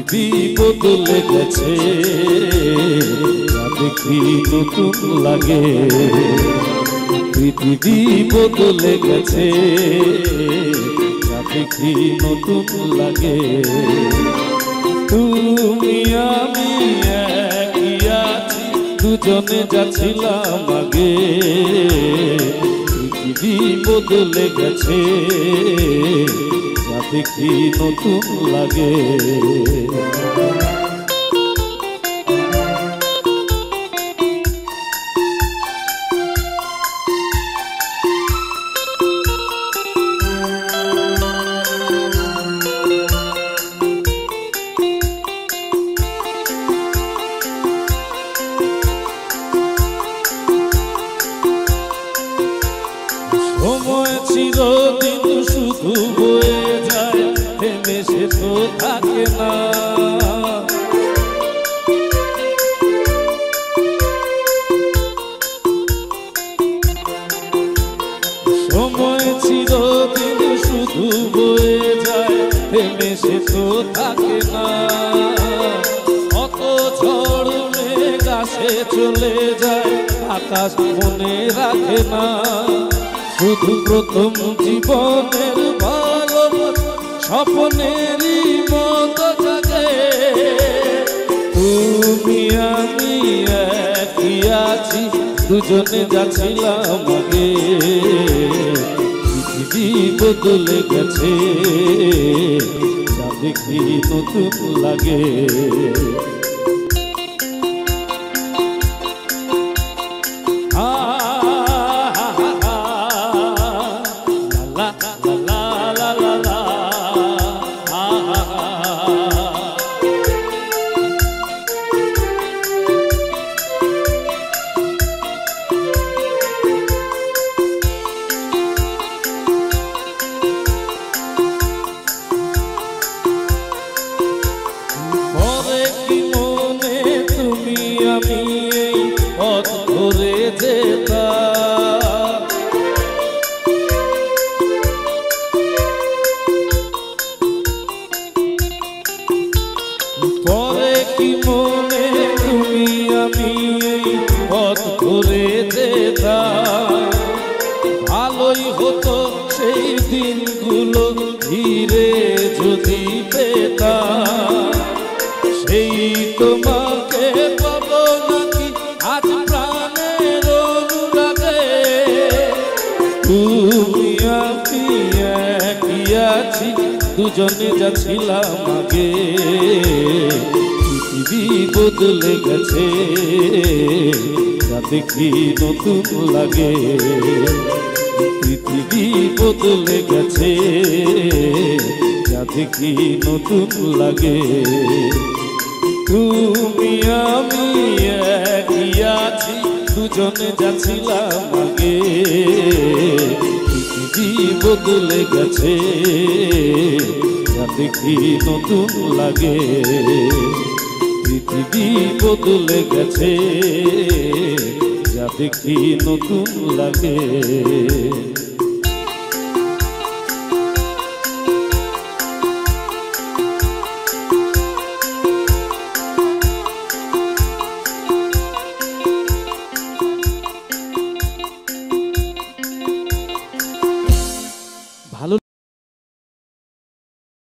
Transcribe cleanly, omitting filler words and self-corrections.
পৃথিবী বদলে গেছে, যা দেখি নতুন লাগে। পৃথিবী বদলে গেছে, যা দেখি নতুন লাগে। তুমি আমি একই আছি, দুজনে যাচ্ছিলাম আগে। পৃথিবী বদলে গেছে, যা দেখি নতুন লাগে। সময় চিরদিন শুধু বয়ে যায়, থেমে সে তো থাকে না। সময় চিরদিন শুধু বয়ে যায়, থেমে সে তো থাকে না। কত ঝড় মেঘ আসে চলে যায়, আকাশ মনে রাখে না। শুধু প্রথম জীবনের ভালোবাসা স্বপ্নেরই মতো জাগে। তুমি আমি একই আছি, দুজনে যাচ্ছিলাম আগে। পৃথিবী বদলে গেছে, যা দেখি নতুন লাগে। আমি এই পথ ধরে যেতাম, পরে কি মনে তুমি আমি এই পথ ধরে যেতাম। ভালোই হতো সেই দিনগুলো ধীরে যদি পেতাম। সেই তোমাকে পাবো নাকি আজ প্রাণের অনুরাগে। তুমি আমি একই আছি, দুজনে যাচ্ছিলাম আগে। পৃথিবী বদলে গেছে, যা দেখি নতুন লাগে। পৃথিবী বদলে গেছে, যা দেখি নতুন লাগে। তুমি আমি একই আছি, দুজনে যাচ্ছিলাম আগে। পৃথিবী বদলে গেছে, যা দেখি নতুন লাগে। পৃথিবী বদলে গেছে, যা দেখি নতুন লাগে।